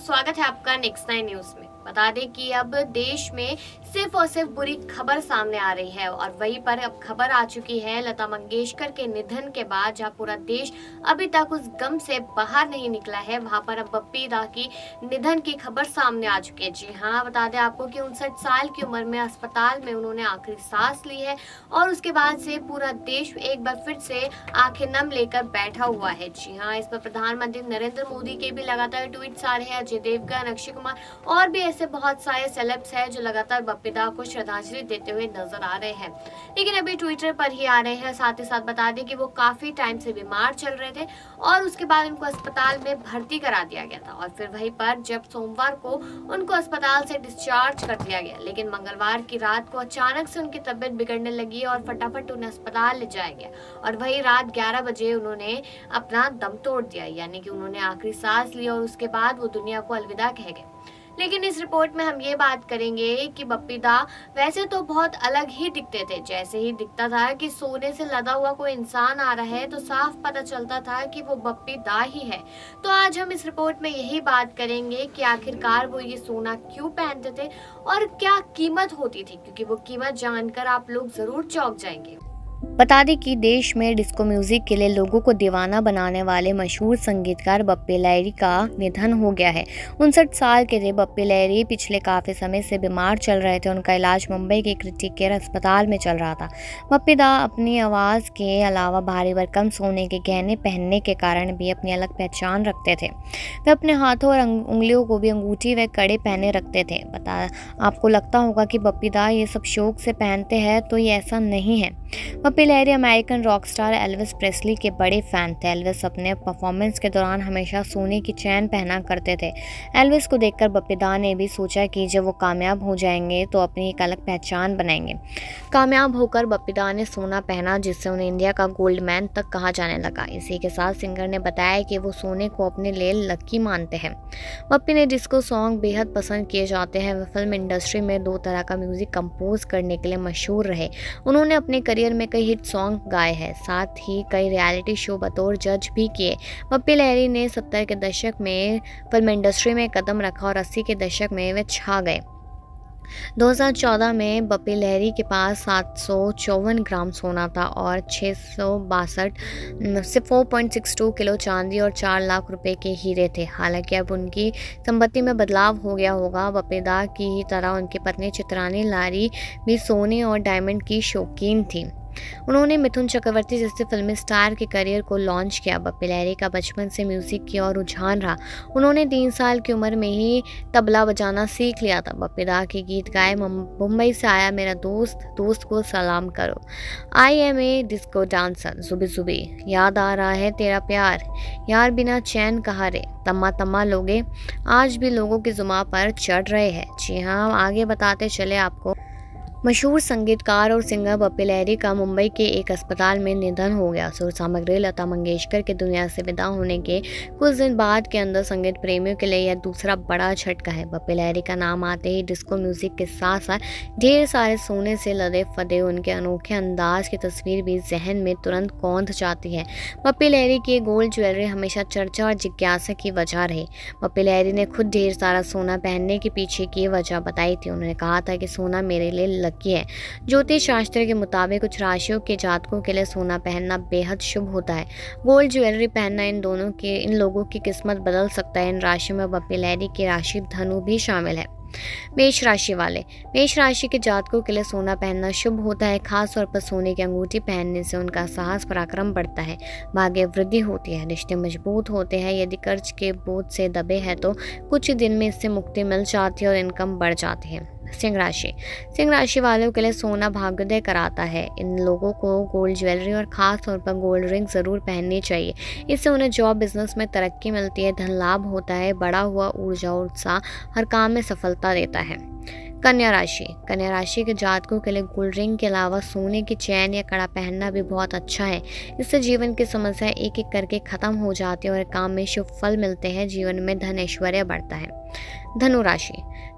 स्वागत है आपका नेक्स्ट 9 न्यूज में। बता दें कि अब देश में सिर्फ और सिर्फ बुरी खबर सामने आ रही है और वहीं पर अब खबर आ चुकी है लता मंगेशकर के निधन के बाद, जहां पूरा देश अभी तक उस गम से बाहर नहीं निकला है, वहां पर अब बप्पी दा की निधन की खबर सामने आ चुकी है। जी हाँ, बता दें आपको कि 59 साल की उम्र में अस्पताल में उन्होंने आखिरी सांस ली है और उसके बाद से पूरा देश एक बार फिर से आंखें नम लेकर बैठा हुआ है। जी हाँ, इस पर प्रधानमंत्री नरेंद्र मोदी के भी लगातार ट्वीट्स आ रहे हैं। अजय देवगन, अक्षय कुमार और भी ऐसे बहुत सारे सेलेब्स हैं जो लगातार बप्पी दा को श्रद्धांजलि देते हुए नजर आ रहे हैं, लेकिन अभी ट्विटर पर ही आ रहे हैं। साथ ही साथ बता दें कि वो काफी टाइम से बीमार चल रहे थे और उसके बाद उनको अस्पताल में भर्ती करा दिया गया था और फिर वहीं पर जब सोमवार को उनको अस्पताल से डिस्चार्ज कर दिया गया, लेकिन मंगलवार की रात को अचानक से उनकी तबीयत बिगड़ने लगी और फटाफट उन्हें अस्पताल ले जाया गया और वही रात 11 बजे उन्होंने अपना दम तोड़ दिया, यानी कि उन्होंने आखिरी सांस ली और उसके बाद वो दुनिया को अलविदा कह गए। लेकिन इस रिपोर्ट में हम ये बात करेंगे कि बप्पी दा वैसे तो बहुत अलग ही दिखते थे। जैसे ही दिखता था कि सोने से लदा हुआ कोई इंसान आ रहा है तो साफ पता चलता था कि वो बप्पी दा ही है। तो आज हम इस रिपोर्ट में यही बात करेंगे कि आखिरकार वो ये सोना क्यों पहनते थे और क्या कीमत होती थी, क्योंकि वो कीमत जानकर आप लोग जरूर चौंक जाएंगे। बता दें कि देश में डिस्को म्यूजिक के लिए लोगों को दीवाना बनाने वाले मशहूर संगीतकार बप्पी लहरी का निधन हो गया है। 59 साल के थे बप्पी लहरी पिछले काफ़ी समय से बीमार चल रहे थे। उनका इलाज मुंबई के क्रिटिक केयर अस्पताल में चल रहा था। बप्पी दा अपनी आवाज़ के अलावा भारी भरकम सोने के गहने पहनने के कारण भी अपनी अलग पहचान रखते थे। वे अपने हाथों और उंगलियों को भी अंगूठी व कड़े पहने रखते थे। आपको लगता होगा कि बप्पी दा ये सब शौक से पहनते हैं, तो ये ऐसा नहीं है। Bappi Lahiri American rock star Elvis Presley के बड़े फैन थे। एल्विस अपने परफॉर्मेंस के दौरान हमेशा सोने की चेन पहना करते थे। एल्विस को देखकर बप्पी दा ने भी सोचा कि जब वो कामयाब हो जाएंगे तो अपनी एक अलग पहचान बनाएंगे। कामयाब होकर बप्पी दा ने सोना पहना, जिससे उन्हें इंडिया का गोल्ड मैन तक कहा जाने लगा। इसी के साथ सिंगर ने बताया कि वो सोने को अपने लिए लकी मानते हैं। बप्पी ने डिस्को सॉन्ग बेहद पसंद किए जाते हैं। वे फिल्म इंडस्ट्री में 2 तरह का म्यूजिक कंपोज करने के लिए मशहूर रहे। उन्होंने अपने करियर में कई हिट सॉन्ग गाए हैं, साथ ही कई रियलिटी शो बतौर जज भी किए। बप्पी लहरी ने 70 के दशक में फिल्म इंडस्ट्री में कदम रखा और 80 के दशक में वे छा गए। 2014 में बप्पी लहरी के पास 754 ग्राम सोना था और 662 से 4.62 किलो चांदी और 4 लाख रुपए के हीरे थे। हालांकि अब उनकी संपत्ति में बदलाव हो गया होगा। बप्पी दा की ही तरह उनकी पत्नी चित्रानी लारी भी सोने और डायमंड की शौकीन थी। उन्होंने मिथुन चक्रवर्ती जैसे फिल्मी स्टार के करियर को लॉन्च किया। बप्पी लहरी का बचपन से म्यूजिक की ओर रुझान रहा। उन्होंने 3 साल की उम्र में ही तबला बजाना सीख लिया था। बप्पी दा के गीत गाए मुंबई से आया मेरा दोस्त, दोस्त को सलाम करो, I am a disco dancer, जुबी जुबी, याद आ रहा है तेरा प्यार, यार बिना चैन कहा रे, तम्मा तम्मा लोगे आज भी लोगों की जुबान पर चढ़ रहे हैं। जी हाँ, आगे बताते चले आपको। मशहूर संगीतकार और सिंगर बप्पी लहरी का मुंबई के एक अस्पताल में निधन हो गया। सुर सामग्री लता मंगेशकर के दुनिया से विदा होने के कुछ दिन बाद के अंदर संगीत प्रेमियों के लिए यह दूसरा बड़ा झटका है। बप्पी लहरी का नाम आते ही डिस्को म्यूजिक के साथ साथ ढेर सारे सोने से लदे फदे उनके अनोखे अंदाज की तस्वीर भी जहन में तुरंत कौंध जाती है। बप्पी लहरी की गोल्ड ज्वेलरी हमेशा चर्चा और जिज्ञासा की वजह रही। बप्पी लहरी ने खुद ढेर सारा सोना पहनने के पीछे की वजह बताई थी। उन्होंने कहा था कि सोना मेरे लिए की है। ज्योतिष शास्त्र के मुताबिक कुछ राशियों के जातकों के लिए सोना पहनना बेहद शुभ होता है। गोल्ड ज्वेलरी पहनना इन लोगों की किस्मत बदल सकता है। इन राशियों में बप्पी लहरी की राशि धनु भी शामिल है। मेष राशि वाले, मेष राशि के जातकों के लिए सोना पहनना शुभ होता है। खास तौर पर सोने की अंगूठी पहनने से उनका साहस पराक्रम बढ़ता है, भाग्य वृद्धि होती है, रिश्ते मजबूत होते हैं। यदि कर्ज के बोझ से दबे हैं तो कुछ दिन में इससे मुक्ति मिल जाती है और इनकम बढ़ जाती है। सिंह राशि वालों के लिए सोना भाग्योदय कराता है। इन लोगों को गोल्ड ज्वेलरी और खास तौर पर गोल्ड रिंग जरूर पहननी चाहिए। इससे उन्हें जॉब बिजनेस में तरक्की मिलती है, धन लाभ होता है, बढ़ा हुआ ऊर्जा और उत्साह हर काम में सफलता देता है। कन्या राशि के जातकों के लिए गोल्ड रिंग के अलावा सोने की चैन या कड़ा पहनना भी बहुत अच्छा है। इससे जीवन की समस्याएं एक एक करके खत्म हो जाती है और काम में शुभ फल मिलते हैं। जीवन में धन ऐश्वर्य बढ़ता है।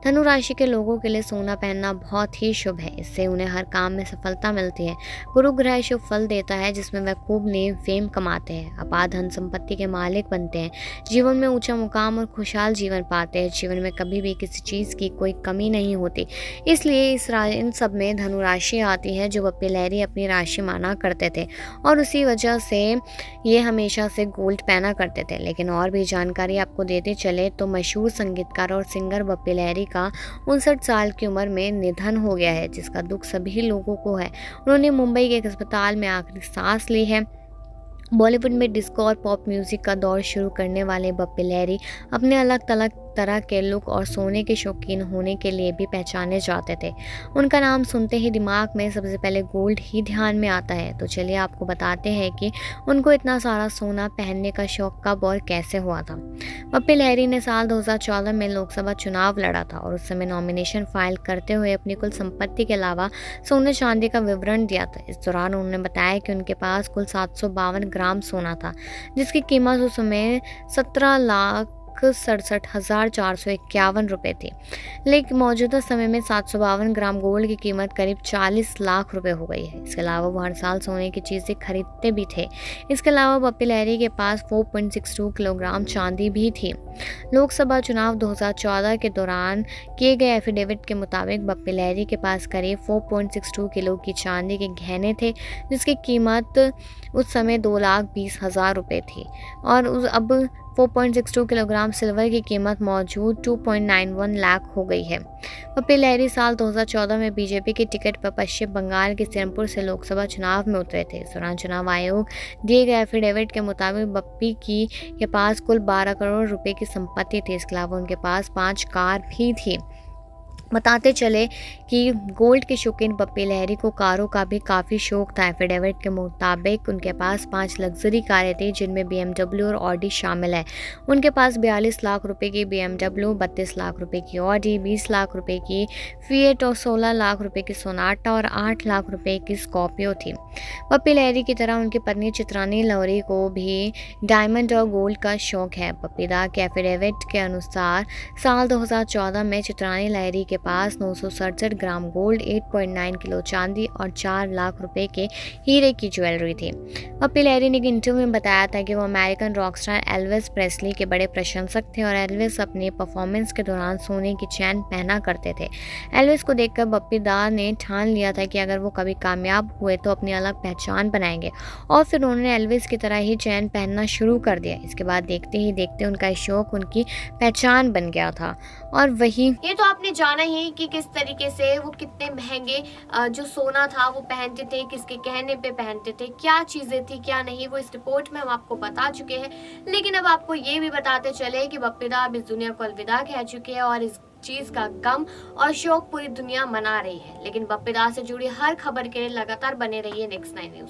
धनु राशि के लोगों के लिए सोना पहनना बहुत ही शुभ है। इससे उन्हें हर काम में सफलता मिलती है। गुरु ग्रह शुभ फल देता है जिसमें वह खूब नेम फेम कमाते हैं, अपार धन संपत्ति के मालिक बनते हैं, जीवन में ऊंचा मुकाम और खुशहाल जीवन पाते हैं। जीवन में कभी भी किसी चीज की कोई कमी नहीं होती। इसलिए इन सब में धनु राशि आती है जो बप्पी लहरी अपनी राशि माना करते थे और उसी वजह से ये हमेशा से गोल्ड पहना करते थे। लेकिन और भी जानकारी आपको देते चले तो मशहूर संगीतकार और सिंगर बप्पी लहरी का 59 साल की उम्र में निधन हो गया है, जिसका दुख सभी लोगों को है। उन्होंने मुंबई के एक अस्पताल में आखिरी सांस ली है। बॉलीवुड में डिस्को और पॉप म्यूजिक का दौर शुरू करने वाले बप्पी लहरी अपने अलग अलग तरह के लुक और सोने के शौकीन होने के लिए भी पहचाने जाते थे। उनका नाम सुनते ही दिमाग में सबसे पहले गोल्ड ही ध्यान में आता है। तो चलिए आपको बताते हैं कि उनको इतना सारा सोना पहनने का शौक कब और कैसे हुआ था। बप्पी लहरी ने साल 2014 में लोकसभा चुनाव लड़ा था और उस समय नॉमिनेशन फाइल करते हुए अपनी कुल संपत्ति के अलावा सोने चांदी का विवरण दिया था। इस दौरान उन्होंने बताया कि उनके पास कुल 752 ग्राम सोना था, जिसकी कीमत उस समय 17,67,451 रुपये थी। लेकिन मौजूदा समय में 752 ग्राम गोल्ड की कीमत करीब 40 लाख रुपए हो गई है। इसके अलावा वो हर साल सोने की चीज़ें खरीदते भी थे। इसके अलावा बप्पी लहरी के पास 4.62 किलोग्राम चांदी भी थी। लोकसभा चुनाव 2014 के दौरान किए गए एफिडेविट के मुताबिक बप्पी लहरी के पास करीब 4.62 किलो की चांदी के गहने थे, जिसकी कीमत उस समय 2,20,000 रुपये थी और अब 4.62 किलोग्राम सिल्वर की कीमत मौजूद 2.91 लाख हो गई है। बप्पी लहरी साल 2014 में बीजेपी की टिकट पर पश्चिम बंगाल के सिरमपुर से लोकसभा चुनाव में उतरे थे। इस दौरान चुनाव आयोग दिए गए एफिडेविट के मुताबिक बप्पी के पास कुल 12 करोड़ रुपए की संपत्ति थी। इसके अलावा उनके पास 5 कार भी थी। बताते चले कि गोल्ड के शौकीन बप्पी लहरी को कारों का भी काफ़ी शौक था। एफिडेविट के मुताबिक उनके पास 5 लग्जरी कारें थी, जिनमें BMW और ऑडी शामिल है। उनके पास 42 लाख रुपए की BMW, 32 लाख रुपए की ऑडी, 20 लाख रुपए की फिएट और 16 लाख रुपए की सोनाटा और 8 लाख रुपए की स्कॉर्पियो थी। बप्पी लहरी की तरह उनकी पत्नी चित्रानी लहरी को भी डायमंड और गोल्ड का शौक है। बप्पी दा के एफिडेविट के अनुसार साल 2014 में चित्रानी लहरी के पास 967 ग्राम गोल्ड, 8.9 किलो चांदी और 4 लाख रुपए के हीरे की ज्वेलरी थी। बप्पी लहरी ने एक इंटरव्यू में बताया था कि वो अमेरिकन रॉकस्टार एल्विस प्रेस्ली के बड़े प्रशंसक थे और एल्विस अपने परफॉर्मेंस के दौरान सोने की चैन पहना करते थे। एल्विस को देखकर बप्पी दा ने ठान लिया था कि अगर वो कभी कामयाब हुए तो अपनी अलग पहचान बनाएंगे और फिर उन्होंने एल्विस की तरह ही चैन पहनना शुरू कर दिया। इसके बाद देखते ही देखते उनका शौक उनकी पहचान बन गया था। और वही ये तो आपने जाना ही कि किस तरीके से वो कितने महंगे जो सोना था वो पहनते थे, किसके कहने पे पहनते थे, क्या चीजें थी क्या नहीं, वो इस रिपोर्ट में हम आपको बता चुके हैं। लेकिन अब आपको ये भी बताते चले कि बप्पी दा अब इस दुनिया को अलविदा कह चुके हैं और इस चीज का गम और शोक पूरी दुनिया मना रही है। लेकिन बप्पी दा से जुड़ी हर खबर के लिए लगातार बने रहिए नेक्स्ट 9 न्यूज।